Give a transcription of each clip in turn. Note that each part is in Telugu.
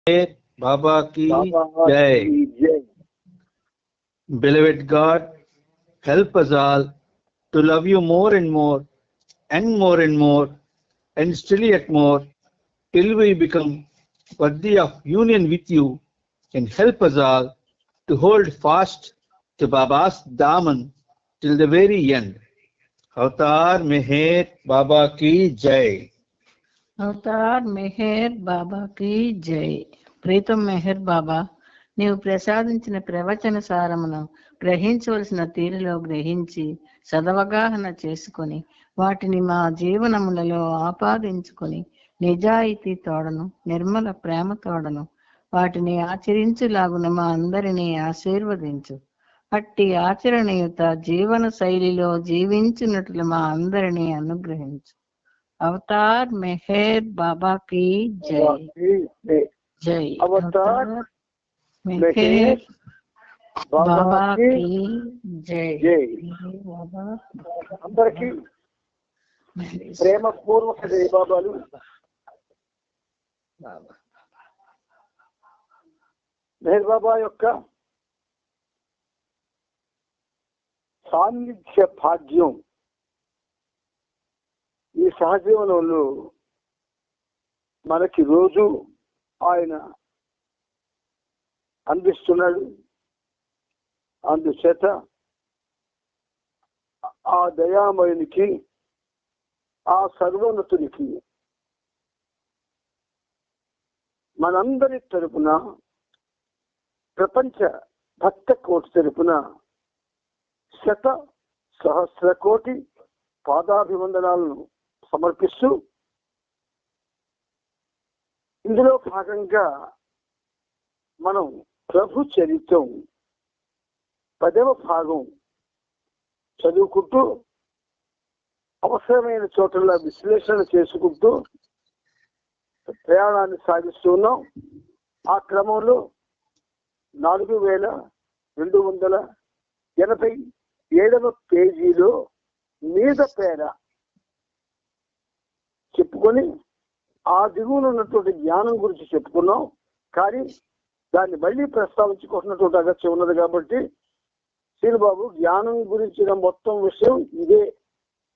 Baba ki Jai. Beloved God, help us all to love you more and more and more and more and still yet more till we become worthy of union with you, and help us all to hold fast to Baba's Daman till the very end. Avatar Meher Baba ki Jai. Avatar Meher బాబాకి జై. ప్రీతం మెహర్ బాబా, నీవు ప్రసాదించిన ప్రవచన సారమును గ్రహించవలసిన తీరులో గ్రహించి సదవగాహన చేసుకొని వాటిని మా జీవనములలో ఆపాదించుకొని నిజాయితీ తోడను నిర్మల ప్రేమ తోడను వాటిని ఆచరించులాగున మా అందరినీ ఆశీర్వదించు. అట్టి ఆచరణయుత జీవన శైలిలో జీవించినట్లు మా అందరినీ అనుగ్రహించు. అవతార్ మెహర్ బాబా కి జై. జై అవతార్ మెహర్ బాబా కి జై. అందరికీ ప్రేమపూర్వక జై బాబాలు. మెహర్ బాబా యొక్క సాన్నిధ్య భాగ్యం ఈ సహజీవనంలో మనకి రోజు ఆయన అందిస్తున్నాడు. అందుచేత ఆ దయామయునికి, ఆ సర్వోన్నతునికి మనందరి తరపున, ప్రపంచ భక్త కోటి తరపున శత సహస్ర కోటి పాదాభివందనాలను సమర్పిస్తూ, ఇందులో భాగంగా మనం ప్రభు చరిత్రం 10వ భాగం చదువుకుంటూ అవసరమైన చోట్ల విశ్లేషణ చేసుకుంటూ ప్రయాణాన్ని సాగిస్తూ ఉన్నాం. ఆ క్రమంలో 4287వ పేజీలో మీద పేర చెప్పుకొని ఆ దిగువన ఉన్నటువంటి జ్ఞానం గురించి చెప్పుకున్నాం. కానీ దాన్ని మళ్ళీ ప్రస్తావించుకుంటున్నటువంటి అగత్యం ఉన్నది కాబట్టి శ్రీబాబు జ్ఞానం గురించిన మొత్తం విషయం ఇదే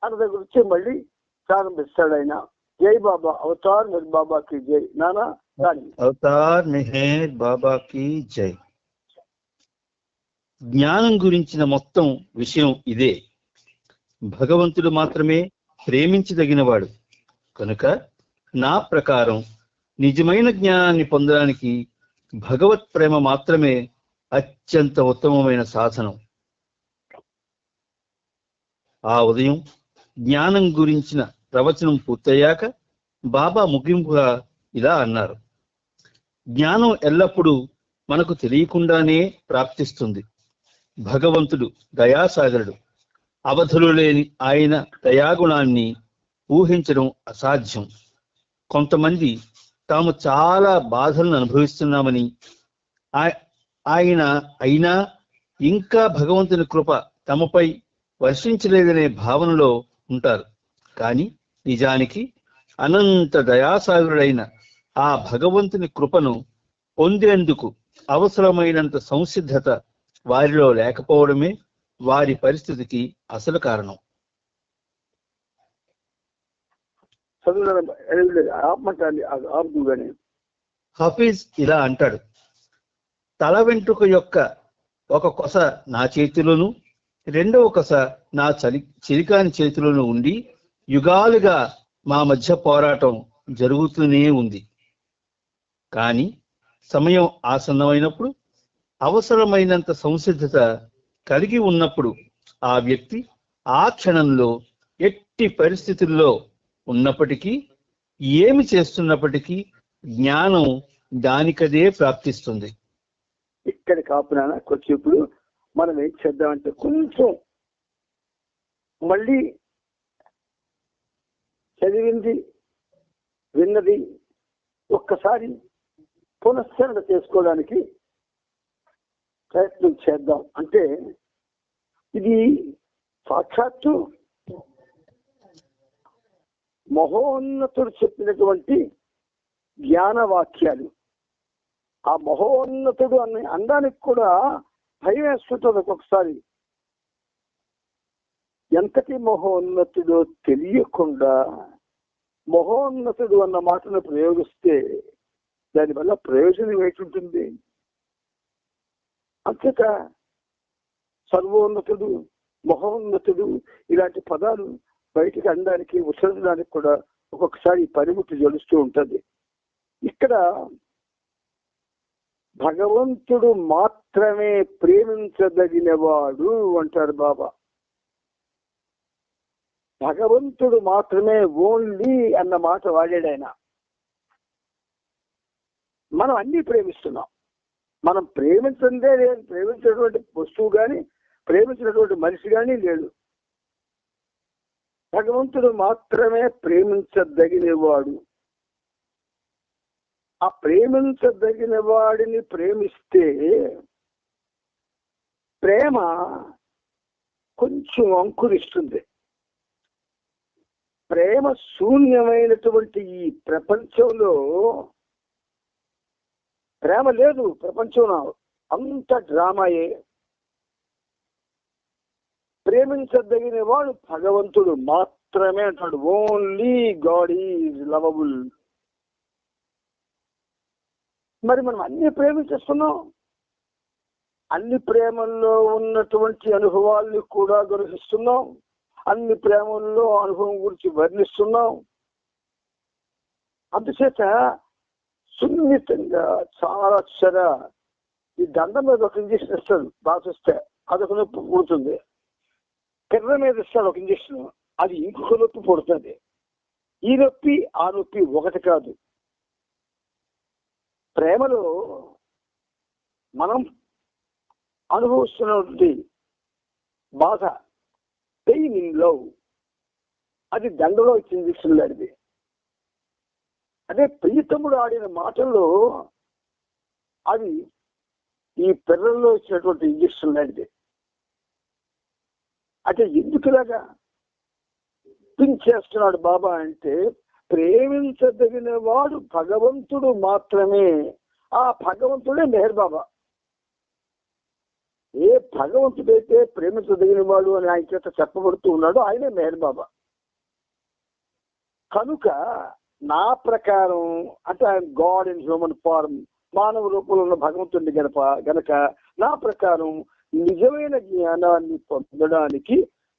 అన్నది గురించి మళ్ళీ ప్రారంభిస్తాడు ఆయన. జై బాబా. అవతార్ మెహర్ బాబాకి జై. నానా అవతార్ మెహర్ బాబాకి జై. జ్ఞానం గురించిన మొత్తం విషయం ఇదే. భగవంతుడు మాత్రమే ప్రేమించదగినవాడు కనుక నా ప్రకారం నిజమైన జ్ఞానాన్ని పొందడానికి భగవత్ ప్రేమ మాత్రమే అత్యంత ఉత్తమమైన సాధనం. ఆ ఉదయం జ్ఞానం గురించిన ప్రవచనం పూర్తయ్యాక బాబా ముగింపుగా ఇలా అన్నారు: జ్ఞానం ఎల్లప్పుడూ మనకు తెలియకుండానే ప్రాప్తిస్తుంది. భగవంతుడు దయాసాగరుడు. అవధులు లేని ఆయన దయాగుణాన్ని ఊహించడం అసాధ్యం. కొంతమంది తాము చాలా బాధలను అనుభవిస్తున్నామని, ఆయన అయినా ఇంకా భగవంతుని కృప తమపై వర్షించలేదనే భావనలో ఉంటారు. కానీ నిజానికి అనంత దయాసాగరుడైన ఆ భగవంతుని కృపను పొందేందుకు అవసరమైనంత సంసిద్ధత వారిలో లేకపోవడమే వారి పరిస్థితికి అసలు కారణం. హఫీజ్ ఇలా అంటాడు: తల వెంట్రుక యొక్క ఒక కొస నా చేతిలోను, రెండవ కొస నా చిలికాని చేతిలోనూ ఉండి యుగాలుగా మా మధ్య పోరాటం జరుగుతూనే ఉంది. కానీ సమయం ఆసన్నమైనప్పుడు, అవసరమైనంత సంసిద్ధత కలిగి ఉన్నప్పుడు ఆ వ్యక్తి ఆ క్షణంలో ఎట్టి పరిస్థితుల్లో ఉన్నప్పటికీ, ఏమి చేస్తున్నప్పటికీ జ్ఞానం దానికదే ప్రాప్తిస్తుంది. ఇక్కడ కాపునా కొంచెం ఇప్పుడు మనం ఏం చేద్దామంటే కొంచెం మళ్ళీ చదివింది విన్నది ఒక్కసారి పునశ్చరణ చేసుకోవడానికి ప్రయత్నం చేద్దాం. అంటే ఇది సాక్షాత్తు మహోన్నతుడు చెప్పినటువంటి జ్ఞాన వాక్యాలు. ఆ మహోన్నతుడు అని అనడానికి కూడా భయం వేస్తుంటుంది ఒక్కొక్కసారి. ఎంతటి మహోన్నతుడో తెలియకుండా మహోన్నతుడు అన్న మాటను ప్రయోగిస్తే దానివల్ల ప్రయోజనం ఏంటుంటుంది? అంతేక సర్వోన్నతుడు, మహోన్నతుడు ఇలాంటి పదాలు బయటికి అనడానికి, ఉచ్చరించడానికి కూడా ఒక్కొక్కసారి పరిమితి జలుస్తూ ఉంటుంది. ఇక్కడ భగవంతుడు మాత్రమే ప్రేమించదగినవాడు అంటారు బాబా. భగవంతుడు మాత్రమే, ఓన్లీ అన్న మాట వాడాడు ఆయన. మనం అన్ని ప్రేమిస్తున్నాం. మనం ప్రేమించదే లేదు, ప్రేమించినటువంటి వస్తువు కానీ ప్రేమించినటువంటి మనిషి కానీ లేడు. భగవంతుడు మాత్రమే ప్రేమించదగినవాడు. ఆ ప్రేమించదగిన వాడిని ప్రేమిస్తే ప్రేమ కొంచెం అంకురిస్తుంది. ప్రేమ శూన్యమైనటువంటి ఈ ప్రపంచంలో ప్రేమ లేదు. ప్రపంచంలో అంత డ్రామాయే. ప్రేమించదగిన వాడు భగవంతుడు మాత్రమే అంటాడు. Only God is lovable. మరి మనం అన్ని ప్రేమించేస్తున్నాం. అన్ని ప్రేమల్లో ఉన్నటువంటి అనుభవాల్ని కూడా గ్రహిస్తున్నాం. అన్ని ప్రేమల్లో అనుభవం గురించి వర్ణిస్తున్నాం. అందుచేత సున్నితంగా చాలా ఈ దండం మీద ఒక ఇంజక్షన్ ఇస్తాడు, బాధిస్తే అదొక నొప్పి పుడుతుంది. కిర్ర మీద ఇస్తాడు ఒక ఇంజక్షన్, అది ఇంకొక నొప్పి పుడుతుంది. ఈ నొప్పి ఆ నొప్పి ఒకటి కాదు. ప్రేమలో మనం అనుభవిస్తున్నటువంటి బాధ, పెయిన్ ఇన్ లవ్, అది దండలో ఇచ్చిన ఇంజక్షన్ లాంటిది. అదే ప్రియతముడు ఆడిన మాటల్లో అది ఈ పిల్లల్లో ఇచ్చినటువంటి ఇంజక్షన్ లాంటిది. అంటే ఎందుకులాగా చేస్తున్నాడు బాబా అంటే, ప్రేమించదగిన వాడు భగవంతుడు మాత్రమే. ఆ భగవంతుడే మెహర్ బాబా. ఏ భగవంతుడైతే ప్రేమించదగిన వాడు అని ఆయన చేత చెప్పబడుతూ ఉన్నాడో ఆయనే మెహర్ బాబా. కనుక నా ప్రకారం అంటే ఆయన గాడ్ ఇన్ హ్యూమన్ ఫార్మ్, మానవ రూపంలో ఉన్న భగవంతుడిని గనక నా ప్రకారం నిజమైన జ్ఞానాన్ని పొందడానికి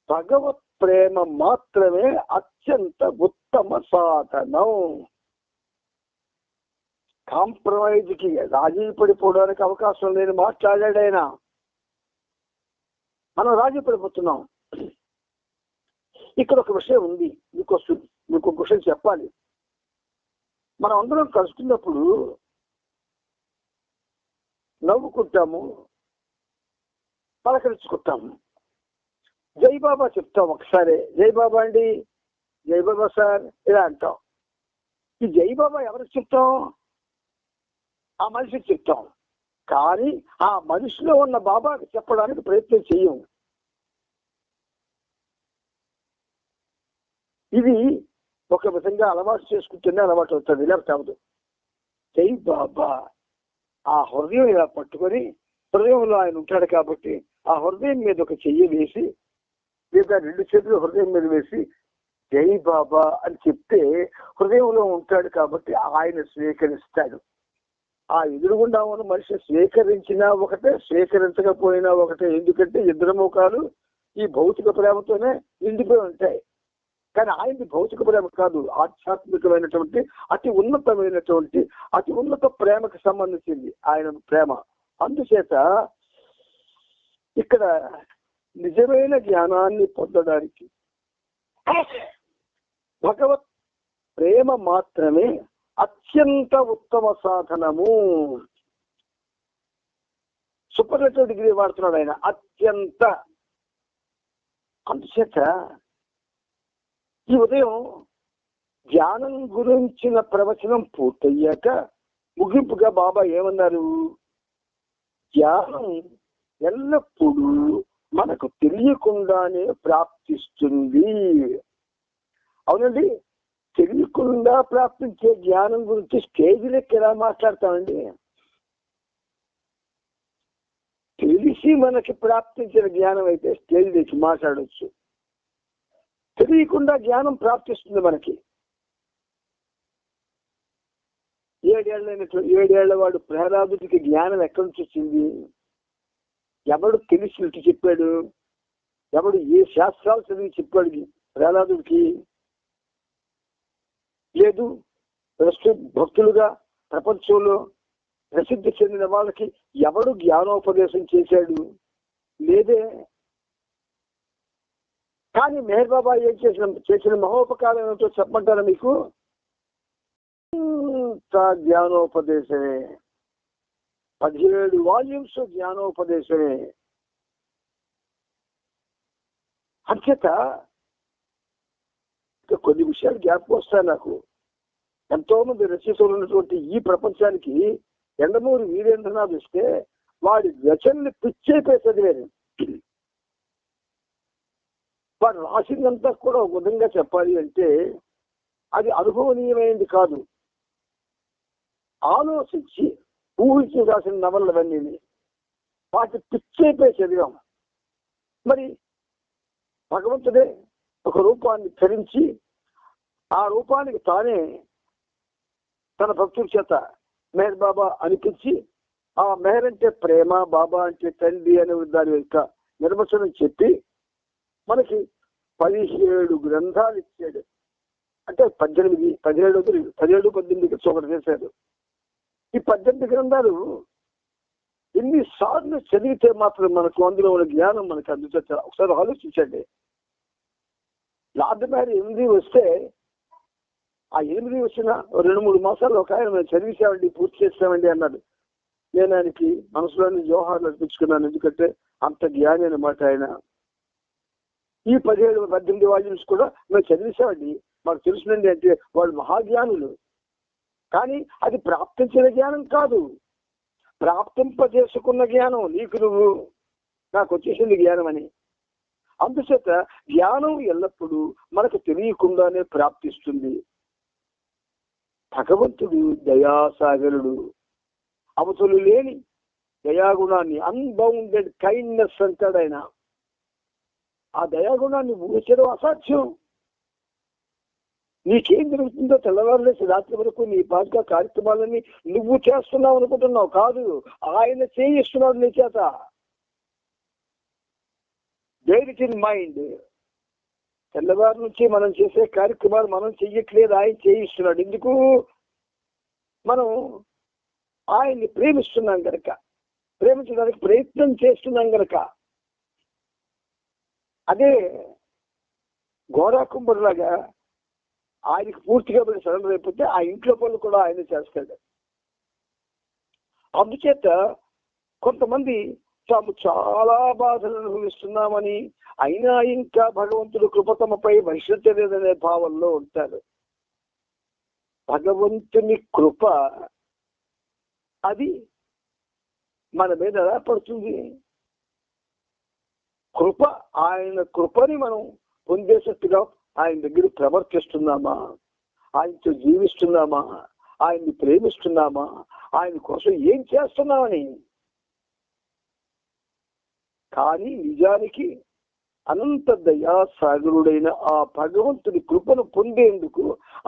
భగవత్ ప్రేమ మాత్రమే అత్యంత ఉత్తమ సాధనం. కాంప్రమైజ్కి, రాజీ పడిపోవడానికి అవకాశం లేని మాట్లాడాడైనా. మనం రాజీ పడిపోతున్నాం. ఇక్కడ ఒక విషయం ఉంది, మీకు ఒక విషయం చెప్పాలి. మనం అందరం కలుసుకున్నప్పుడు నవ్వుకుంటాము, పలకరించుకుంటాము. జై బాబా చెప్తాం ఒకసారి, జై బాబా అండి, జై బాబా సార్ ఇలా అంటాం. ఈ జై బాబా ఎవరికి చెప్తాం? ఆ మనిషికి చెప్తాం. కానీ ఆ మనిషిలో ఉన్న బాబాకి చెప్పడానికి ప్రయత్నం చెయ్యం. ఇది ఒక విధంగా అలవాటు చేసుకుంటేనే అలవాటు అవుతుంది, లేకపోతే అవ్వదు. జై బాబా ఆ హృదయం ఇలా పట్టుకొని, హృదయంలో ఆయన ఉంటాడు కాబట్టి ఆ హృదయం మీద ఒక చెయ్యి వేసి, లేదా 2 చేతులు హృదయం మీద వేసి జై బాబా అని చెప్తే హృదయంలో ఉంటాడు కాబట్టి ఆయన స్వీకరిస్తాడు. ఆ ఎదురుగుండా ఉన్న మనిషి స్వీకరించినా ఒకటే, స్వీకరించకపోయినా ఒకటే. ఎందుకంటే ఇద్దరు ముఖాలు ఈ భౌతిక ప్రేమతోనే నిండిపోయి ఉంటాయి. కానీ ఆయనది భౌతిక ప్రేమ కాదు, ఆధ్యాత్మికమైనటువంటి అతి ఉన్నతమైనటువంటి అతి ఉన్నత ప్రేమకు సంబంధించింది ఆయన ప్రేమ. అందుచేత ఇక్కడ నిజమైన జ్ఞానాన్ని పొందడానికి భగవత్ ప్రేమ మాత్రమే అత్యంత ఉత్తమ సాధనము. సూపర్లేటివ్ డిగ్రీ వాడుతున్నాడు ఆయన, అత్యంత. అందుచేత ఈ ఉదయం జ్ఞానం గురించిన ప్రవచనం పూర్తయ్యాక ముగింపుగా బాబా ఏమన్నారు? జ్ఞానం ఎల్లప్పుడూ మనకు తెలియకుండానే ప్రాప్తిస్తుంది. అవునండి, తెలియకుండా ప్రాప్తించే జ్ఞానం గురించి స్టేజ్ లెక్క ఎలా మాట్లాడతామండి? తెలిసి మనకి ప్రాప్తించిన జ్ఞానం అయితే స్టేజ్ తెచ్చి మాట్లాడవచ్చు. తెలియకుండా జ్ఞానం ప్రాప్తిస్తుంది మనకి. 7 ఏళ్ల వాడు ప్రహ్లాదుడికి జ్ఞానం ఎక్కడి నుంచి వచ్చింది? ఎవడు తెలిసినట్టు చెప్పాడు? ఎవడు ఏ శాస్త్రాలు చదివి చెప్పాడు ప్రహ్లాదుడికి? లేదు, భక్తులుగా ప్రపంచంలో ప్రసిద్ధి చెందిన వాళ్ళకి ఎవడు జ్ఞానోపదేశం చేశాడు? లేదే. కానీ మెహర్ బాబా ఏం చేసిన మహోపకారం ఏమిటో చెప్పమంటారా మీకు? జ్ఞానోపదేశమే, 17 వాల్యూమ్స్ జ్ఞానోపదేశమే. అంచేత కొన్ని విషయాలు జ్ఞాపకం వస్తాయి నాకు. ఎంతో మంది రచయితలు ఉన్నటువంటి ఈ ప్రపంచానికి ఎండమూరి వీరేంద్రనాథ్ ఇస్తే వాడి రచనని పిచ్చైపోయి చదివారు. వాడు రాసిందంతా కూడా ఒక విధంగా చెప్పాలి అంటే అది అనుభవనీయమైనది కాదు. ఆలోచించి ఊహించి రాసిన నవలలు అవన్నీ వాటి పిచ్చైపోయి చదివాం. మరి భగవంతుడే ఒక రూపాన్ని ధరించి ఆ రూపానికి తానే తన భక్తుల చేత మెహర్ బాబా అనిపించి, ఆ మెహర్ అంటే ప్రేమ, బాబా అంటే తండ్రి అనే దాని యొక్క నిర్వచనం చెప్పి మనకి 17 గ్రంథాలు ఇచ్చాడు. అంటే 18, 18 ఒకటి చేశాడు. ఈ 18 గ్రంథాలు ఎన్నిసార్లు చదివితే మాత్రం మనకు అందులో ఉన్న జ్ఞానం మనకు అందుతుంది. ఒకసారి ఆలోచించండి. లార్డ్ మ్యారీ 8 వస్తే ఆ 8 వచ్చిన 2-3 మాసాలు ఒక ఆయన మేము చదివిసామండి, పూర్తి చేసామండి అన్నాడు. నేను ఆయనకి మనసులోని జోహార్లు అర్పించుకున్నాను. ఎందుకంటే అంత జ్ఞాని అన్నమాట ఆయన. ఈ 17-18 వాల్యూమ్స్ కూడా మేము చదివిసామండి, మాకు తెలుసునండి అంటే వాళ్ళు మహాజ్ఞానులు. కానీ అది ప్రాప్తించిన జ్ఞానం కాదు, ప్రాప్తింపజేసుకున్న జ్ఞానం. నీకు నువ్వు నాకు వచ్చేసింది జ్ఞానం అని. అందుచేత జ్ఞానం ఎల్లప్పుడూ మనకు తెలియకుండానే ప్రాప్తిస్తుంది. భగవంతుడు దయాసాగరుడు, అవతులు లేని దయాగుణాన్ని, అన్బౌండెడ్ కైండ్నెస్ అంటాడు ఆయన. ఆ దయాగుణాన్ని ఊహించడం అసాధ్యం. నీకేం జరుగుతుందో తెల్లవారులేసి రాత్రి వరకు నీ పాఠక కార్యక్రమాలన్నీ నువ్వు చేస్తున్నావు అనుకుంటున్నావు. కాదు, ఆయన చేయిస్తున్నాడు నీ చేత. Bear it in mind. తెల్లవారు నుంచి మనం చేసే కార్యక్రమాలు మనం చెయ్యట్లేదు, ఆయన చేయిస్తున్నాడు. ఎందుకు? మనం ఆయన్ని ప్రేమిస్తున్నాం గనక, ప్రేమించడానికి ప్రయత్నం చేస్తున్నాం గనక. అదే గోరాకుంబరులాగా ఆయనకి పూర్తిగా పడి సరెండర్ అయిపోతే ఆ ఇంట్లో పనులు కూడా ఆయన చేస్తాడు. అందుచేత కొంతమంది తాము చాలా బాధలు అనుభవిస్తున్నామని అయినా ఇంకా భగవంతుడు కృపతమపై వర్షించలేదనే భావంలో ఉంటారు. భగవంతుని కృప అది మన మీద ఎలా పడుతుంది? కృప, ఆయన కృపని మనం పొందేటట్టుగా ఆయన దగ్గర ప్రవర్తిస్తున్నామా? ఆయనతో జీవిస్తున్నామా? ఆయన్ని ప్రేమిస్తున్నామా? ఆయన కోసం ఏం చేస్తున్నామని. కానీ నిజానికి అనంత దయాసాగరుడైన ఆ భగవంతుని కృపను పొందేందుకు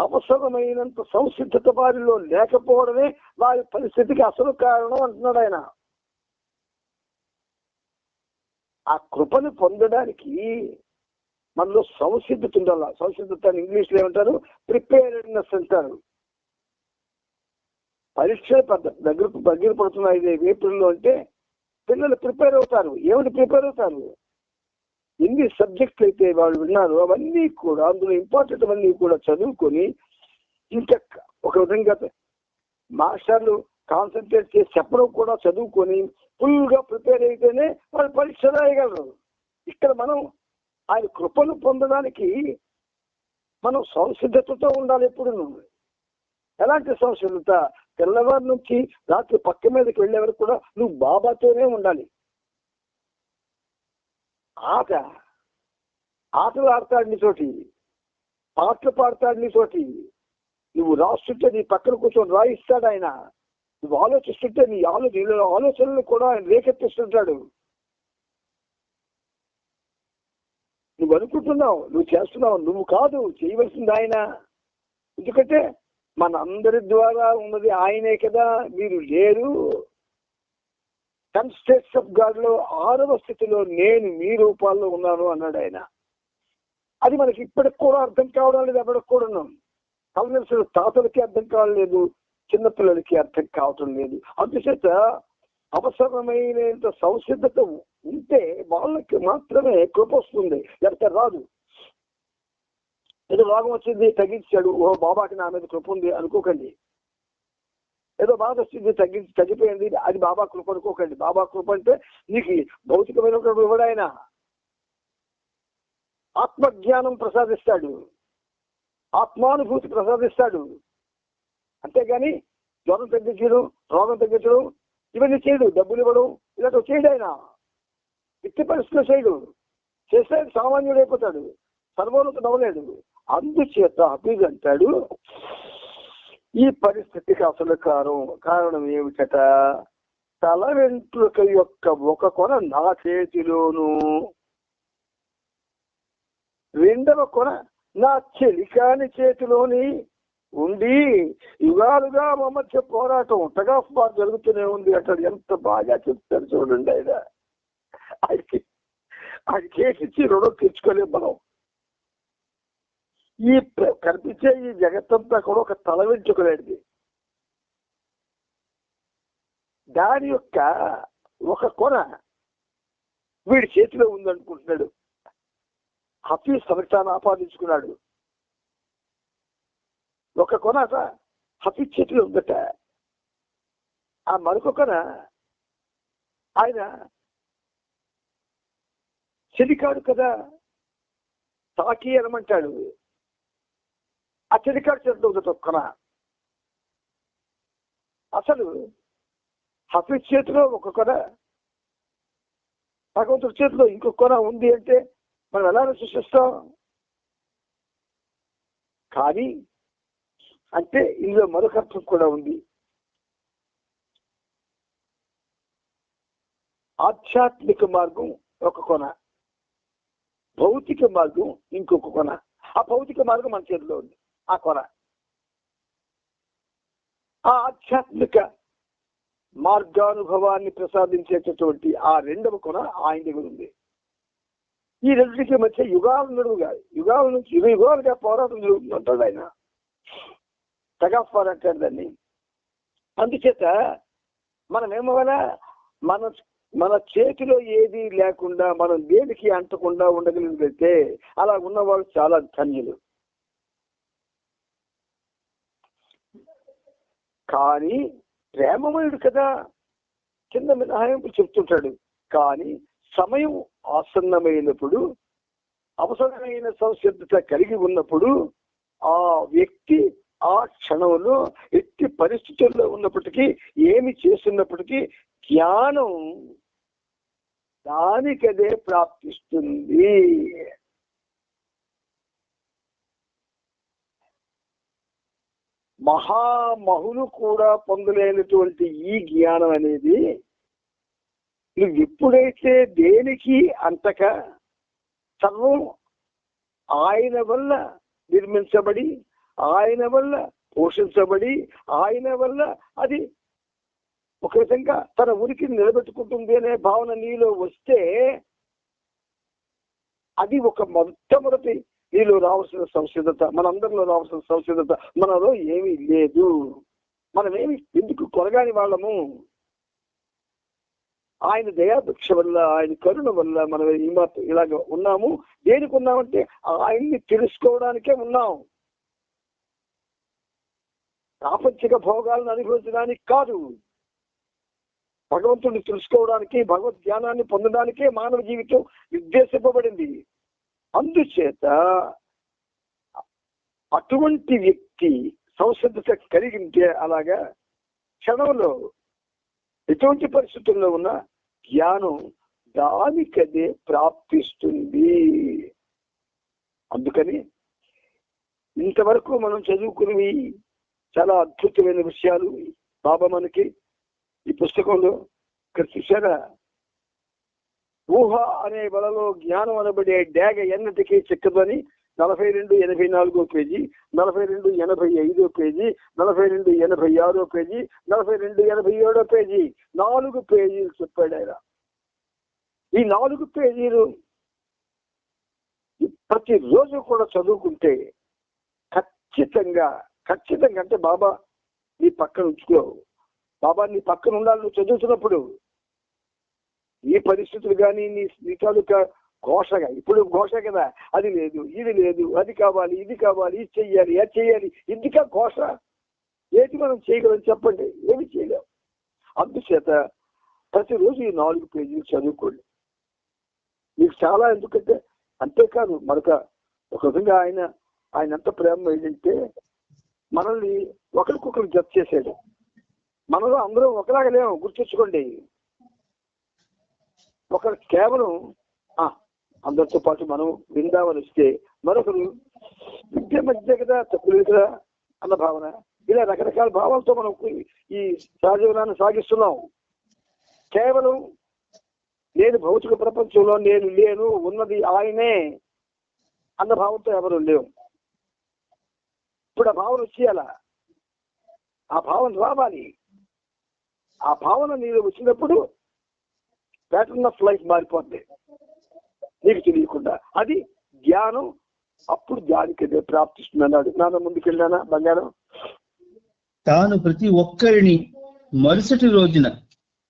అవసరమైనంత సంసిద్ధత వారిలో లేకపోవడమే వారి పరిస్థితికి అసలు కారణం అంటున్నాడు ఆయన. ఆ కృపను పొందడానికి మనలో సంసిద్ధత ఉండాల. సంసిద్ధత అని ఇంగ్లీష్లో ఏమంటారు? ప్రిపేర్డ్నెస్ అంటారు. పరీక్ష దగ్గర పడుతున్నాయి ఏప్రిల్లో అంటే పిల్లలు ప్రిపేర్ అవుతారు. ఏమిటి ప్రిపేర్ అవుతారు? ఎన్ని సబ్జెక్టులు అయితే వాళ్ళు విన్నారు అవన్నీ కూడా, అందులో ఇంపార్టెంట్ అవన్నీ కూడా చదువుకొని ఇంకా ఒక విధంగా మాస్టర్లు కాన్సన్ట్రేట్ చేసి చెప్పడం కూడా చదువుకొని ఫుల్ గా ప్రిపేర్ అయితేనే వాళ్ళు పరీక్ష రాయగలరు. ఇక్కడ మనం ఆయన కృపను పొందడానికి మనం సంసిద్ధతతో ఉండాలి. ఎప్పుడు ఎలాంటి సంసిద్ధత? తెల్లవారి నుంచి రాత్రి పక్క మీదకి వెళ్ళే వరకు కూడా నువ్వు బాబాతోనే ఉండాలి. ఆటలు ఆడతాడు నీతోటి, పాటలు పాడతాడు నీతోటి, నువ్వు రాస్తుంటే నీ పక్కన కూర్చొని రాయిస్తాడు ఆయన, నువ్వు ఆలోచిస్తుంటే నీ ఆలోచనలు కూడా ఆయన రేకెత్తిస్తుంటాడు. నువ్వు అనుకుంటున్నావు, నువ్వు చేస్తున్నావు, నువ్వు కాదు చేయవలసింది ఆయన. ఎందుకంటే మన అందరి ద్వారా ఉన్నది ఆయనే కదా. మీరు లేరు. 10 స్టేట్స్ ఆఫ్ గాడ్ లో 6వ స్థితిలో నేను మీ రూపాల్లో ఉన్నాను అన్నాడు ఆయన. అది మనకి ఇప్పటికి కూడా అర్థం కావడం లేదు. ఎవరికి కూడా కౌన్సిల్ తాతలకి అర్థం కావట్లేదు, చిన్నపిల్లలకి అర్థం కావటం లేదు. అందుచేత అవసరమైనంత సంసిద్ధత ఉంటే వాళ్ళకి మాత్రమే కృప వస్తుంది, లేకపోతే రాదు. ఏదో రోగం వచ్చింది తగ్గించాడు, ఓ బాబాకి నా మీద కృప ఉంది అనుకోకండి. ఏదో బాధ వచ్చింది తగ్గిపోయింది, అది బాబా కృప అనుకోకండి. బాబా కృప అంటే నీకు భౌతికమైన ఇవ్వడాయన ఆత్మజ్ఞానం ప్రసాదిస్తాడు, ఆత్మానుభూతి ప్రసాదిస్తాడు. అంతేగాని జ్వరం తగ్గించడం, రోగం తగ్గించడం ఇవన్నీ చేయడు. డబ్బులు ఇవ్వడం ఇలాంటివి చేయడు. ఆయన వ్యక్తి పరిస్థితులు చేయడు. చేస్తే సామాన్యుడు అయిపోతాడు, సర్వోన్నతుడు అవ్వలేడు. అందుచేత హఫీజ్ అంటాడు, ఈ పరిస్థితికి అసలు కారణం ఏమిటట? తల వెంట్రుక యొక్క ఒక కొన నా చేతిలోను, రెండవ కొన నా చెలికాని చేతిలోని ఉండి యుగాలుగా మా మధ్య పోరాటం ఉంటగా జరుగుతూనే ఉంది అంటాడు. ఎంత బాగా చెప్తారు చూడండి. ఆయనకి చేసి రుణం తెచ్చుకోలే మనం. ఈ కనిపించే ఈ జగత్తంతా కూడా ఒక తల వెంట్రుకలేండి. దాని యొక్క ఒక కొన వీడి చేతిలో ఉందనుకుంటున్నాడు. హఫీజ్ తనకు ఆపాదించుకున్నాడు. ఒక కొన హఫీజ్ చేతిలో ఉందట. ఆ మరొక కొన ఆయన చెలికాడు కదా, తాకి అనమంటాడు. ఆ చెలికాడు చేతిలో ఉందట ఒక కొన. అసలు హఫీజ్ చేతిలో ఒక కొన, భగవంతుడి చేతిలో ఇంకొక కొన ఉంది అంటే మనం ఎలా సృష్టిస్తాం? కానీ అంటే ఇందులో మరొక అర్థం కూడా ఉంది. ఆధ్యాత్మిక మార్గం ఒక కొన, భౌతిక మార్గం ఇంకొక కొన. ఆ భౌతిక మార్గం మన చేతిలో ఉంది. ఆ కొన, ఆ ఆధ్యాత్మిక మార్గానుభవాన్ని ప్రసాదించేటటువంటి ఆ రెండవ కొన ఆయన దగ్గర ఉంది. ఈ రెండింటికి మధ్య యుగాల నడువుగా, యుగాల నుంచి యుగాలుగా పోరాటం జరుగుతుందంటాడు ఆయన. తగాఫార్ అంటారు దాన్ని. అందుచేత మనం ఏమవ్వాలా? మన చేతిలో ఏది లేకుండా మనం దేనికి అంటకుండా ఉండగలిగితే అలా ఉన్నవాళ్ళు చాలా ధన్యులు. కానీ ప్రేమమయుడు కదా, కింద మినహాయింపు చెప్తుంటాడు. కానీ సమయం ఆసన్నమైనప్పుడు, అవసరమైన సంసిద్ధత కలిగి ఉన్నప్పుడు ఆ వ్యక్తి ఆ క్షణంలో ఎట్టి పరిస్థితుల్లో ఉన్నప్పటికీ, ఏమి చేస్తున్నప్పటికీ జ్ఞానం దానికదే ప్రాప్తిస్తుంది. మహామహులు కూడా పొందలేనటువంటి ఈ జ్ఞానం అనేది నువ్వు ఎప్పుడైతే దేనికి అంతక సర్వం ఆయన వల్ల నిర్మించబడి, ఆయన వల్ల పోషించబడి, ఆయన వల్ల అది ఒక విధంగా తన ఉనికిని నిలబెట్టుకుంటుంది అనే భావన నీలో వస్తే, అది ఒక మొట్టమొదటి నీలో రావాల్సిన సంసిద్ధత, మనందరిలో రావాల్సిన సంసిద్ధత. మనలో ఏమీ లేదు, మనమేమి ఎందుకు కొనగాని వాళ్ళము. ఆయన దయాభిక్ష వల్ల, ఆయన కరుణ వల్ల మనం ఇలాగ ఉన్నాము. దేనికి ఉన్నామంటే ఆయన్ని తెలుసుకోవడానికే ఉన్నాం. ప్రాపంచిక భోగాలను అనుభవించడానికి కాదు, భగవంతుడిని తెలుసుకోవడానికి, భగవద్ జ్ఞానాన్ని పొందడానికే మానవ జీవితం నిర్దేశింపబడింది. అందుచేత అటువంటి వ్యక్తి సంసిద్ధత కలిగింటే అలాగా క్షణంలో ఎటువంటి పరిస్థితుల్లో ఉన్న జ్ఞానం దానికదే ప్రాప్తిస్తుంది. అందుకని ఇంతవరకు మనం చదువుకున్నవి చాలా అద్భుతమైన విషయాలు బాబా మనకి ఈ పుస్తకంలో ఇక్కడ చూసారా, ఊహ అనే వలలో జ్ఞానం అనబడే డేగ ఎన్నటికీ చిక్కదని 4284 పేజీ, 4285 పేజీ, 4286 పేజీ, 4287 పేజీ, 4 పేజీలు చెప్పాడు ఆయన. ఈ 4 పేజీలు ప్రతిరోజు కూడా చదువుకుంటే ఖచ్చితంగా అంటే బాబా నీ పక్కన ఉంచుకో, బాబా నీ పక్కన ఉండాలి. నువ్వు చదువుతున్నప్పుడు ఈ పరిస్థితులు కానీ నీ తాలూకా ఘోషగా, ఇప్పుడు ఘోష కదా, అది లేదు ఇది లేదు, అది కావాలి ఇది కావాలి, ఇది చెయ్యాలి అది చెయ్యాలి, ఇందుక ఘోష. ఏంటి మనం చేయగలం చెప్పండి? ఏమి చేయలేం. అందుచేత ప్రతిరోజు ఈ 4 పేజీలు చదువుకోండి. మీకు చాలా, ఎందుకంటే అంతేకాదు మరొక ఒక విధంగా ఆయన ఎంత ప్రేమ ఏంటంటే మనల్ని ఒకరికొకరు జత చేసాడు. మనలో అందరూ ఒకలాగా లేము, గుర్తించుకోండి. ఒకరు కేవలం అందరితో పాటు మనం విందామని వస్తే, మరొకరు విద్య మధ్య కదా తప్పులేదు కదా అన్న భావన, ఇలా రకరకాల భావాలతో మనం ఈ సహజీవనాన్ని సాగిస్తున్నాం. కేవలం నేను భౌతిక ప్రపంచంలో నేను లేను, ఉన్నది ఆయనే అన్న భావంతో ఎవరు లేవు. ఇప్పుడు ఆ భావన వచ్చేయాల, ఆ భావన రావాలి. ఆ భావన నీరు వచ్చినప్పుడు ప్యాటర్న్ ఆఫ్ లైఫ్ మారిపోతుంది నీకు తెలియకుండా. అది జ్ఞానం. అప్పుడు జ్ఞానికి ప్రాప్తిస్తుంది అన్నాడు. నాన్న ముందుకెళ్ళానా బంగారం? తాను ప్రతి ఒక్కరిని మరుసటి రోజున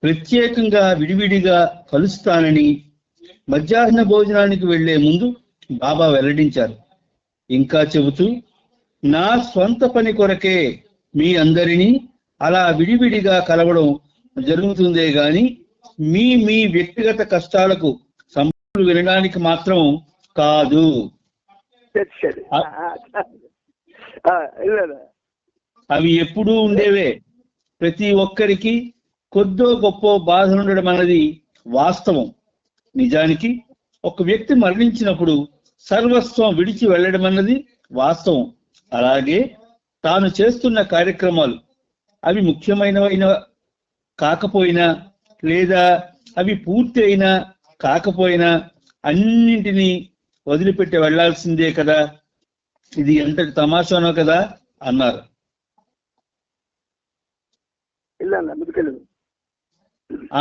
ప్రత్యేకంగా విడివిడిగా కలుస్తానని మధ్యాహ్న భోజనానికి వెళ్లే ముందు బాబా వెల్లడించారు. ఇంకా చెబుతూ, నా స్వంత పని కొరకే మీ అందరినీ అలా విడివిడిగా కలవడం జరుగుతుందే గాని మీ వ్యక్తిగత కష్టాలకు సంపూర్ణ వినడానికి మాత్రం కాదు. అవి ఎప్పుడూ ఉండేవే. ప్రతి ఒక్కరికి కొద్దో గొప్ప బాధ ఉండడం అన్నది వాస్తవం. నిజానికి ఒక వ్యక్తి మరణించినప్పుడు సర్వస్వం విడిచి వెళ్ళడం అన్నది వాస్తవం. అలాగే తాను చేస్తున్న కార్యక్రమాలు అవి ముఖ్యమైనవైన కాకపోయినా, లేదా అవి పూర్తి అయినా కాకపోయినా అన్నింటినీ వదిలిపెట్టి వెళ్లాల్సిందే కదా. ఇది ఎంతటి తమాషానో కదా అన్నారు.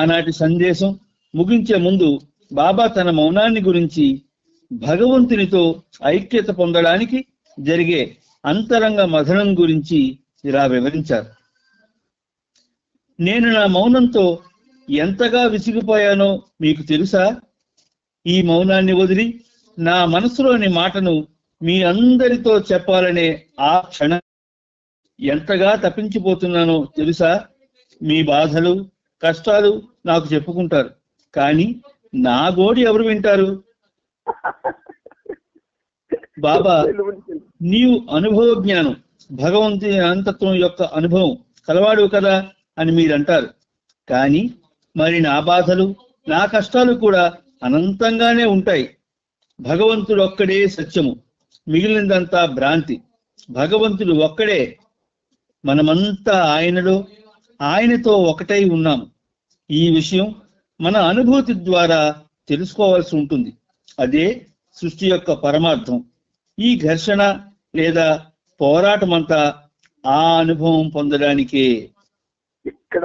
ఆనాటి సందేశం ముగించే ముందు బాబా తన మౌనాన్ని గురించి, భగవంతునితో ఐక్యత పొందడానికి జరిగే అంతరంగ మథనం గురించి ఇలా వివరించారు. నేను నా మౌనంతో ఎంతగా విసిగిపోయానో మీకు తెలుసా? ఈ మౌనాన్ని వదిలి నా మనసులోని మాటను మీ అందరితో చెప్పాలనే ఆ క్షణం ఎంతగా తప్పించిపోతున్నానో తెలుసా? మీ బాధలు కష్టాలు నాకు చెప్పుకుంటారు, కానీ నా గోడి ఎవరు వింటారు? బాబా, నీవు అనుభవ జ్ఞానం, భగవంతుని అనంతత్వం యొక్క అనుభవం కలవాడు కదా అని మీరంటారు. కానీ మరి నా బాధలు నా కష్టాలు కూడా అనంతంగానే ఉంటాయి. భగవంతుడు ఒక్కడే సత్యము, మిగిలినదంతా భ్రాంతి. భగవంతుడు ఒక్కడే, మనమంతా ఆయనలో, ఆయనతో ఒకటై ఉన్నాము. ఈ విషయం మన అనుభూతి ద్వారా తెలుసుకోవాల్సి ఉంటుంది. అదే సృష్టి యొక్క పరమార్థం. ఈ ఘర్షణ లేదా పోరాటం అంతా ఆ అనుభవం పొందడానికే. ఇక్కడ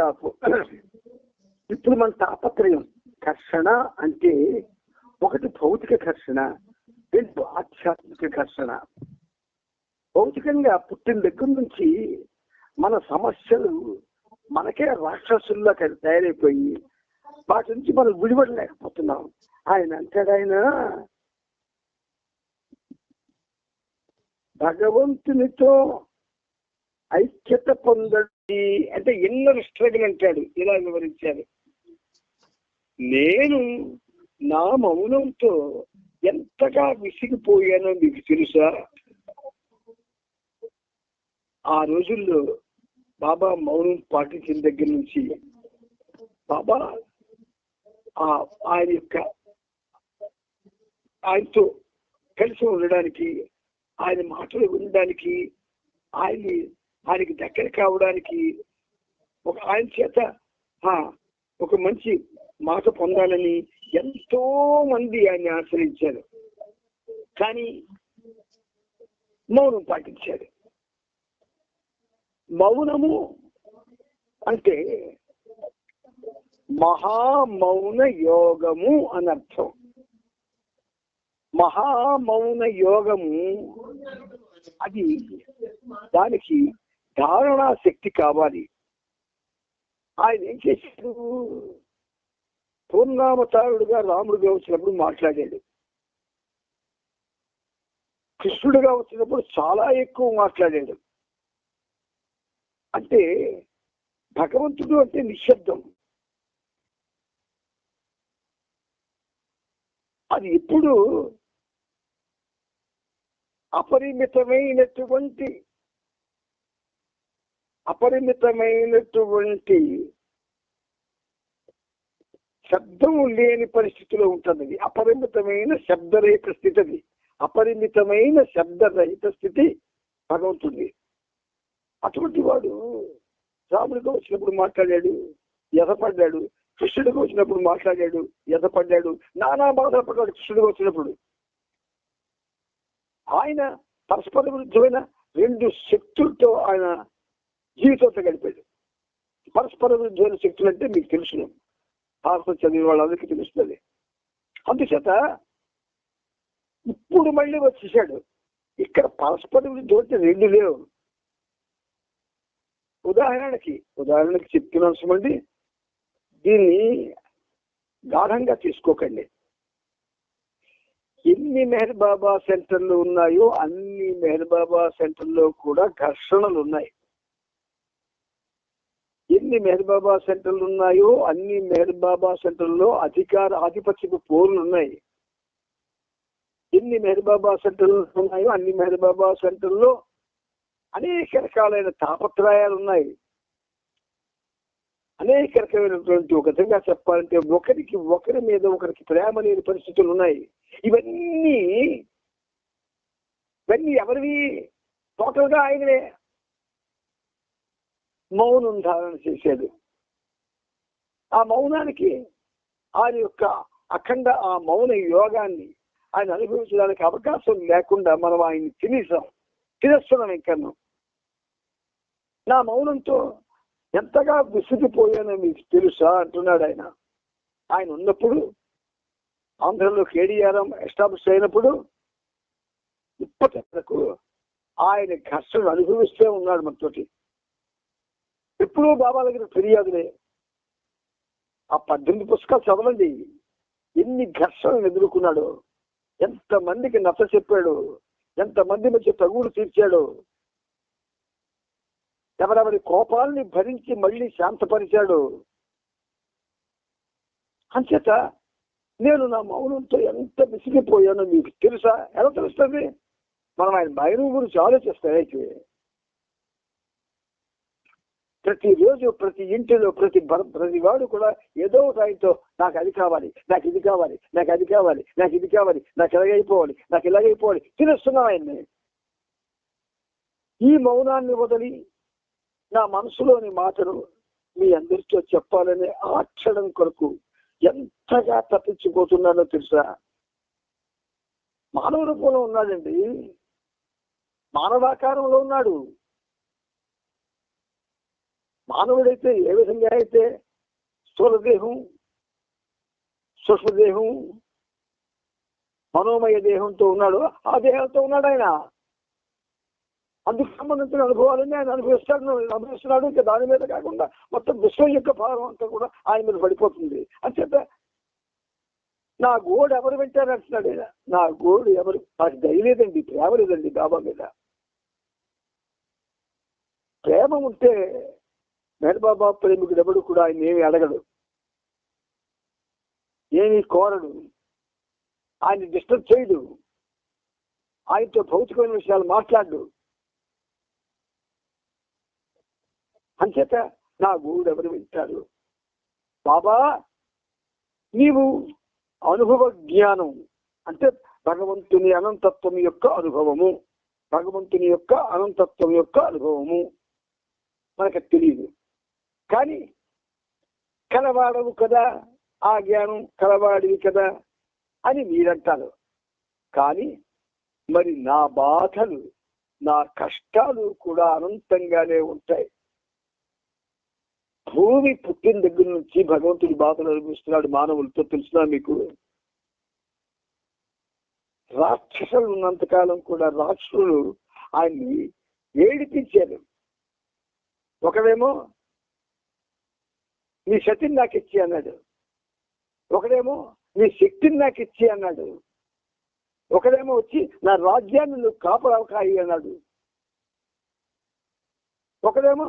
ఇప్పుడు మన తాపత్రయం ఘర్షణ అంటే ఒకటి భౌతిక ఘర్షణ, రెండు ఆధ్యాత్మిక ఘర్షణ. భౌతికంగా పుట్టిన దగ్గర నుంచి మన సమస్యలు మనకే రాక్షసుల్లా తయారైపోయి వాటి నుంచి మనం విడిపడలేకపోతున్నాం. ఆయన అంటాడు, ఆయన భగవంతునితో ఐక్యత పొందండి అంటే ఇన్నర్ స్ట్రగుల్ అంటాడు. ఇలా వివరించారు. నేను నా మౌనంతో ఎంతగా విసిగిపోయానో మీకు తెలుసా? ఆ రోజుల్లో బాబా మౌనం పాటించిన దగ్గర నుంచి బాబా ఆయనతో కలిసి ఉండడానికి, ఆయన మాటలు వినడానికి, ఆయనకి దగ్గర కావడానికి, ఆయన చేత ఒక మంచి మాట పొందాలని ఎంతో మంది ఆయన్ని ఆశ్రయించారు, కానీ మౌనం పాటించారు. మౌనము అంటే మహామౌన యోగము అని అర్థం. మహామౌన యోగము అది, దానికి ధారణా శక్తి కావాలి. ఆయన ఏం చేశాడు? పూర్ణావతారుడుగా రాముడుగా వచ్చినప్పుడు మాట్లాడాడు, కృష్ణుడిగా వచ్చినప్పుడు చాలా ఎక్కువ మాట్లాడాడు. అంటే భగవంతుడు అంటే నిశ్శబ్దం. అది ఎప్పుడు అపరిమితమైనటువంటి శబ్దం లేని పరిస్థితిలో ఉంటుంది. అపరిమితమైన శబ్దరహిత స్థితి. అది అపరిమితమైన శబ్దరహిత స్థితి భగవంతుడి. అటువంటి వాడు రాముడిగా వచ్చినప్పుడు మాట్లాడాడు, ఎదపడ్డాడు. కృష్ణుడిగా వచ్చినప్పుడు మాట్లాడాడు, ఎదపడ్డాడు. నానా బాధపడ్డాడు కృష్ణుడిగా వచ్చినప్పుడు. ఆయన పరస్పర విరుద్ధమైన రెండు శక్తులతో ఆయన జీవితంతో గడిపాడు. పరస్పర విరుద్ధమైన శక్తులు అంటే మీకు తెలుసు, భారతం చదివిన వాళ్ళందరికీ తెలుస్తుంది. అందుచేత ఇప్పుడు మళ్ళీ వచ్చేసాడు. ఇక్కడ పరస్పర విరుద్ధం అంటే రెండు లేవు. ఉదాహరణకి చెప్తున్న అంశం అండి, దీన్ని గాఢంగా తీసుకోకండి. ఎన్ని మెహర్ బాబా సెంటర్లు ఉన్నాయో అన్ని మెహర్ బాబా సెంటర్లో కూడా ఘర్షణలు ఉన్నాయి. ఎన్ని మెహర్ బాబా సెంటర్లు ఉన్నాయో అన్ని మెహర్ బాబా సెంటర్లో ఆధిపత్యపు పోరులు ఉన్నాయి. ఎన్ని మెహర్ బాబా సెంటర్లు ఉన్నాయో అన్ని మెహర్ బాబా సెంటర్లో అనేక రకాలైన తాపత్రయాలు ఉన్నాయి. అనేక రకమైనటువంటి, ఒక విధంగా చెప్పాలంటే ఒకరి మీద ఒకరికి ప్రేమ లేని పరిస్థితులు ఉన్నాయి. ఇవన్నీ ఎవరివి? టోటల్ గా ఆయననే. మౌనం ధారణ చేశాడు. ఆ మౌనానికి ఆయన యొక్క అఖండ ఆ మౌన యోగాన్ని ఆయన అనుభవించడానికి అవకాశం లేకుండా మనం ఆయన్ని తినేస్తున్నాం. ఇంకా నా మౌనంతో ఎంతగా విసిగిపోయానో మీకు తెలుసా అంటున్నాడు ఆయన. ఆయన ఉన్నప్పుడు ఆంధ్రలో కేడీఆర్ఎం ఎస్టాబ్లిష్ అయినప్పుడు ఇప్పటి వరకు ఆయన ఘర్షణ అనుభవిస్తూ ఉన్నాడు మనతోటి. ఎప్పుడూ బాబా దగ్గర ఫిర్యాదులే. ఆ 18 పుస్తకాలు చదవండి, ఎన్ని ఘర్షణలు ఎదుర్కొన్నాడు, ఎంతమందికి నచ్చ చెప్పాడు, ఎంతమంది మధ్య తగులు తీర్చాడు, ఎవరెవరి కోపాలని భరించి మళ్ళీ శాంతపరిచాడు. అంచేత నేను నా మౌనంతో ఎంత విసిగిపోయానో మీకు తెలుసా? ఎలా తెలుస్తుంది? మనం ఆయన భయం గురించి ఆలోచిస్తే ప్రతిరోజు ప్రతి ఇంటిలో ప్రతి వాడు కూడా ఏదో ఒక ఆయనతో నాకు అది కావాలి, నాకు ఇది కావాలి, నాకు అది కావాలి, నాకు ఇది కావాలి, నాకు ఎలాగైపోవాలి, నాకు ఇలాగైపోవాలి తెలుస్తున్నాం ఆయన్ని. ఈ మౌనాన్ని వదిలి నా మనసులోని మాటను మీ అందరితో చెప్పాలనే ఆక్షణం కొరకు ఎంతగా తప్పించిపోతున్నానో తెలుసా? మానవ రూపంలో ఉన్నాడండి, మానవాకారంలో ఉన్నాడు. మానవుడైతే ఏ విధంగా అయితే స్థూలదేహం, సూక్ష్మదేహం, మనోమయ దేహంతో ఉన్నాడో ఆ దేహంతో ఉన్నాడు ఆయన. అందుకు సంబంధించిన అనుభవాలన్నీ ఆయన అనుభవిస్తున్నాడు. ఇంకా దాని మీద కాకుండా మొత్తం విశ్వం యొక్క భారం అంతా కూడా ఆయన మీద పడిపోతుంది. అంచేత నా గోడు ఎవరు వింటారు అంటున్నాడు ఆయన. నా గోడు ఎవరు? నాకు దయలేదండి, ప్రేమ లేదండి బాబా మీద. ప్రేమ ఉంటే మెహర్ బాబా ప్రేమికుడు ఎవడు కూడా ఆయన ఏమి అడగడు, ఏమీ కోరడు, ఆయన డిస్టర్బ్ చేయడు, ఆయనతో భౌతికమైన విషయాలు మాట్లాడు. అంచేత నా గోడు ఎవరు వింటారు? బాబా నీవు అనుభవ జ్ఞానం అంటే భగవంతుని అనంతత్వం యొక్క అనుభవము, భగవంతుని యొక్క అనంతత్వం యొక్క అనుభవము మనకు తెలియదు. కానీ కలవాడవు కదా, ఆ జ్ఞానం కలవాడివి కదా అని మీరంటారు. కానీ మరి నా బాధలు, నా కష్టాలు కూడా అనంతంగానే ఉంటాయి. భూమి పుట్టిన దగ్గర నుంచి భగవంతుడి బాధలు అనుభవిస్తున్నాడు మానవులతో. తెలుసునా మీకు? రాక్షసులు ఉన్నంతకాలం కూడా రాక్షసులు ఆయన్ని ఏడిపించారు. ఒకడేమో నీ శక్తిని నాకు ఇచ్చి అన్నాడు, ఒకడేమో నీ శక్తిని నాకు ఇచ్చి అన్నాడు, ఒకడేమో వచ్చి నా రాజ్యాన్ని నువ్వు కాపాడవకాయి అన్నాడు, ఒకడేమో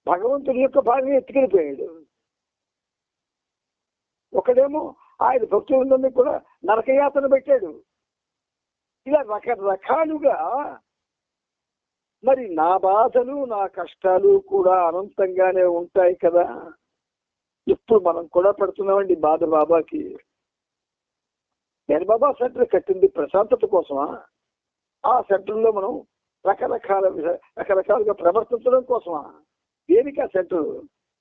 భగవంతుడి యొక్క భార్య ఎత్తుకెళ్ళిపోయాడు, ఒకడేమో ఆయన భక్తులందరినీ కూడా నరకయాతన పెట్టాడు. ఇలా రకరకాలుగా మరి నా బాధలు, నా కష్టాలు కూడా అనంతంగానే ఉంటాయి కదా. ఇప్పుడు మనం కూడా పెడుతున్నామండి బాధ బాబాకి. నేను బాబా సెంటర్ కట్టింది ప్రశాంతత కోసమా? ఆ సెంటర్లో మనం రకరకాలుగా ప్రవర్తించడం కోసమా? దేనికి ఆ సెంటర్?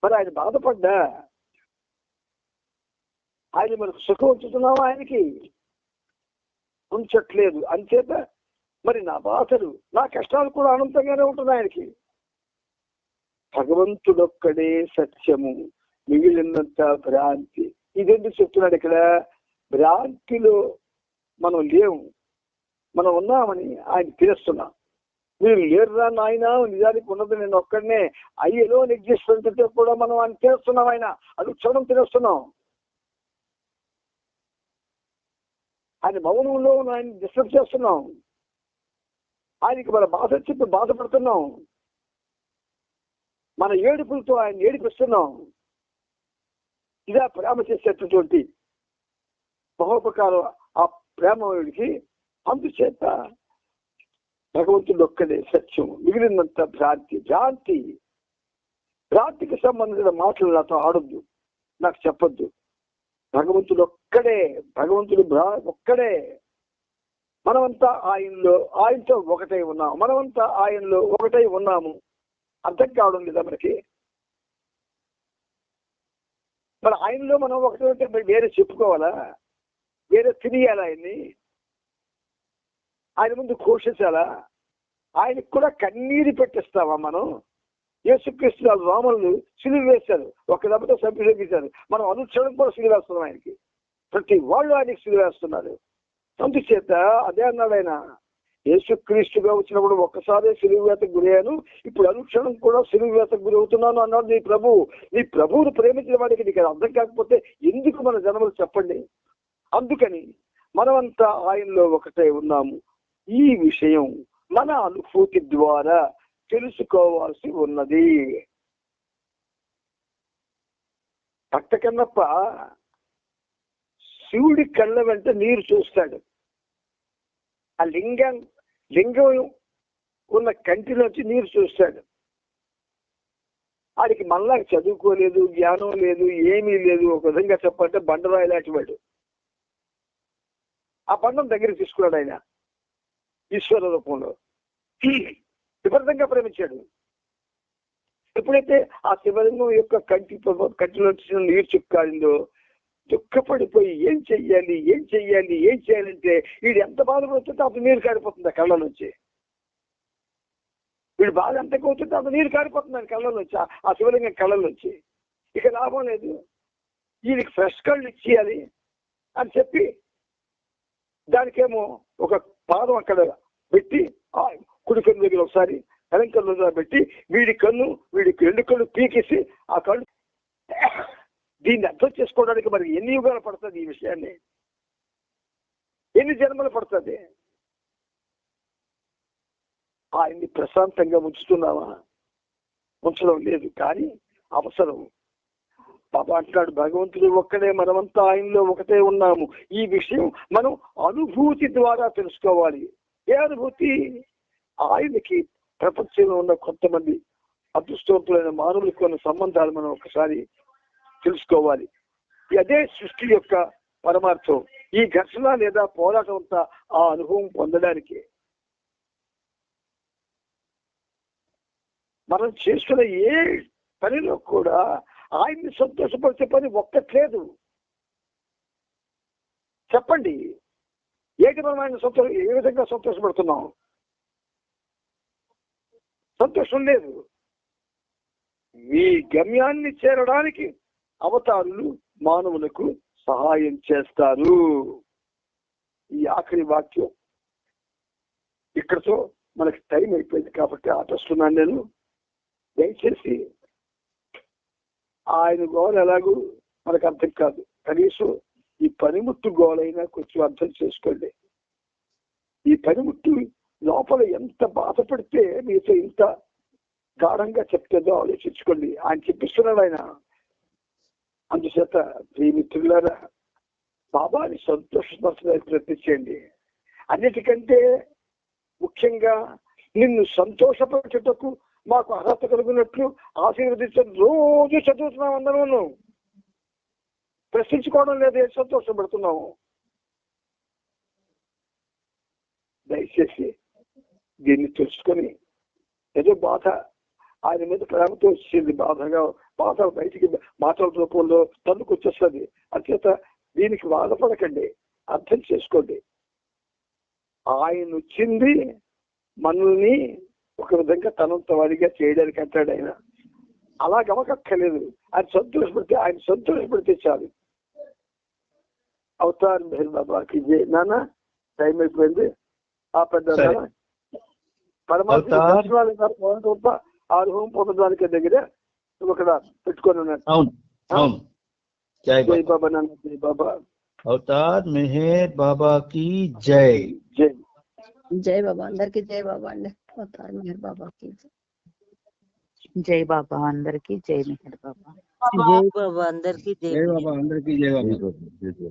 మరి ఆయన బాధపడ్డా ఆయన మనకు సుఖం ఉంచుతున్నామా? ఆయనకి ఉంచట్లేదు. అంచేత మరి నా బాధలు, నా కష్టాలు కూడా అనంతంగానే ఉంటున్నాయి ఆయనకి. భగవంతుడొక్కడే సత్యము, మిగిలినంత భ్రాంతి. ఇదెందుకు చెప్తున్నాడు ఇక్కడ? భ్రాంతిలో మనం లేవు, మనం ఉన్నామని ఆయన తెలుస్తున్నాం. మీరు లేరురా నాయన, నిజానికి ఉన్నది నేను ఒక్కడనే, అయ్యలో ఎగ్జిస్టెన్స్ అంటే కూడా మనం ఆయన తెలుస్తున్నాం. ఆయన అది క్షణం తెలుస్తున్నాం. ఆయన మౌనంలో ఆయన డిస్టర్బ్ చేస్తున్నాం. ఆయనకి మన బాధ చెప్పి బాధపడుతున్నాం. మన ఏడుపులతో ఆయన ఏడిపిస్తున్నాం. ఇదా ప్రేమ చేసేటటువంటి మహోపకారం ఆ ప్రేమకి. అందుచేత భగవంతుడు ఒక్కడే సత్యం, మిగిలినంత భ్రాంతి. భ్రాంతికి సంబంధించిన మాటలు నాతో ఆడొద్దు, నాకు చెప్పొద్దు. భగవంతుడు ఒక్కడే, భగవంతుడు ఒక్కడే. మనమంతా ఆయనతో ఒకటై ఉన్నాము, మనమంతా ఆయనలో ఒకటై ఉన్నాము. అర్థం కావడం లేదా మనకి? మరి ఆయనలో మనం ఒకటే ఉంటే మరి వేరే చెప్పుకోవాలా? వేరే తిరియాలా? ఆయన్ని ఆయన ముందు ఘోషించాలా? ఆయనకు కూడా కన్నీరు పెట్టిస్తావా మనం? యేసుక్రీస్తు రాములను సిలువ వేశారు, ఒక దెబ్బతో సంపేశారు. మనం అనుక్షణం కూడా సిలువ వేస్తున్నాం ఆయనకి. ప్రతి వాళ్ళు ఆయనకి సిలువ వేస్తున్నారు. అందుచేత అదే అన్నాడు ఆయన, యేసుక్రీస్తుగా వచ్చినప్పుడు ఒక్కసారి సిలువ వేతకు గురయ్యాను, ఇప్పుడు అనుక్షణం కూడా సిలువ వేతకు గురి అవుతున్నాను అన్నాడు నీ ప్రభువు. నీ ప్రభువును ప్రేమించిన వాడికి నీకు అర్థం కాకపోతే ఎందుకు మన జన్మలు చెప్పండి? అందుకని మనమంతా ఆయనలో ఒకటే ఉన్నాము. ఈ విషయం మన అనుభూతి ద్వారా తెలుసుకోవాల్సి ఉన్నది. భక్త కన్నప్ప శివుడి కళ్ళ వెంట నీరు చూస్తాడు. ఆ లింగం ఉన్న కంటిలోంచి నీరు చూస్తాడు. వాడికి మళ్ళా చదువుకోలేదు, జ్ఞానం లేదు, ఏమీ లేదు. ఒక విధంగా చెప్పాలంటే బండరాయి లాంటి వాడు. ఆ బండం దగ్గరికి తీసుకున్నాడు ఆయన ఈశ్వర రూపంలో. విపరీతంగా ప్రేమించాడు. ఎప్పుడైతే ఆ శివలింగం యొక్క కంటిలో నీరు చుక్కాడిందో దుఃఖపడిపోయి ఏం చెయ్యాలంటే వీడు ఎంత బాధపడుతుంటే అతను నీరు కారిపోతుంది ఆ కళ్ళ నుంచి. వీడు బాధ ఎంత కూర్చుంటే అతను నీరు కారిపోతుంది ఆయన కళ్ళ నుంచి, ఆ శివలింగం కళ్ళ నుంచి. ఇక లాభం లేదు, వీడికి ఫ్రెష్ కళ్ళు ఇచ్చేయాలి అని చెప్పి దానికేమో ఒక పాదం అక్కడ పెట్టి కుడి కన్ను దగ్గర ఒకసారి ఎడం కన్ను దగ్గర పెట్టి వీడికి 2 కళ్ళు పీకేసి ఆ కళ్ళు దీన్ని అర్థం చేసుకోవడానికి మరి ఎన్ని యుగాలు పడుతుంది? ఈ విషయాన్ని ఎన్ని జన్మలు పడుతుంది? ఆయన్ని ప్రశాంతంగా ఉంచుతున్నావా? ఉంచడం లేదు, కానీ అవసరం. బాబా అంటున్నాడు భగవంతుడు ఒక్కడే, మనమంతా ఆయనలో ఒకటే ఉన్నాము. ఈ విషయం మనం అనుభూతి ద్వారా తెలుసుకోవాలి. ఏ అనుభూతి? ఆయనకి ప్రపంచంలో ఉన్న కొంతమంది అదృష్టవంతులైన మానవులకు ఉన్న సంబంధాలు మనం ఒకసారి తెలుసుకోవాలి. అదే సృష్టి యొక్క పరమార్థం. ఈ ఘర్షణ లేదా పోరాటం అంతా ఆ అనుభవం పొందడానికి. మనం చేస్తున్న ఏ పనిలో కూడా ఆయన్ని సంతోషపరిచే పని ఒక్కట్లేదు. చెప్పండి. ఏ విధమైన ఏ విధంగా సంతోషపడుతున్నాం? సంతోషం లేదు. మీ గమ్యాన్ని చేరడానికి అవతారులు మానవులకు సహాయం చేస్తారు. ఈ ఆఖరి వాక్యం ఇక్కడతో మనకి టైం అయిపోయింది కాబట్టి ఆపేస్తున్నాను నేను. దయచేసి ఆయన గోల్ ఎలాగూ మనకు అర్థం కాదు, కనీసం ఈ పనిముట్టు గోలైనా కొంచెం అర్థం చేసుకోండి. ఈ పనిముట్టు లోపల ఎంత బాధపడితే మీతో ఇంత గాఢంగా చెప్తుందో ఆలోచించుకోండి. ఆయన చెప్పిస్తున్నాడు ఆయన. అందుచేత ప్రియమిత్రులారా, బాబాని సంతోషపరచడానికి ప్రయత్నించండి. అన్నిటికంటే ముఖ్యంగా నిన్ను సంతోషపరచుటకు మాకు అర్హత కలిగినట్లు ఆశీర్వదించడం రోజు చదువుతున్నాం అందరూ. ప్రశ్నించుకోవడం లేదు, ఏం సంతోషపడుతున్నాము. దయచేసి దీన్ని తెలుసుకొని, ఏదో బాధ ఆయన మీద ప్రేమతో వచ్చింది, బాధ బయటికి మాటల రూపంలో తన్నుకు వచ్చేస్తుంది. అంచేత దీనికి బాధపడకండి, అర్థం చేసుకోండి. ఆయన వచ్చింది మనల్ని ఒక విధంగా తనంత వాడిగా చేయడానికి అంటాడు ఆయన. అలా గమకక్కర్లేదు. ఆయన సంతోషపడితే చాలు. అవతార్ మెహర్ బాబాకి జై. నాన్న టైం అయిపోయింది. ఆ పెద్ద పరమాత్మ ఆరుహం పొందడానికి దగ్గర ఇక్కడ పెట్టుకొని ఉన్నాడు. జై బాబా నాన్న, జై బాబా. అవతార్ మెహర్ బాబా की జై. జై జై బాబా అందరికి జై బాబా అండి. అవతార్ మెహర్ బాబాకి జై బాబా అందరికి జై మెహర్ బాబా. జై బాబా అందరికి జై బాబా అందరికీ జై బాబా.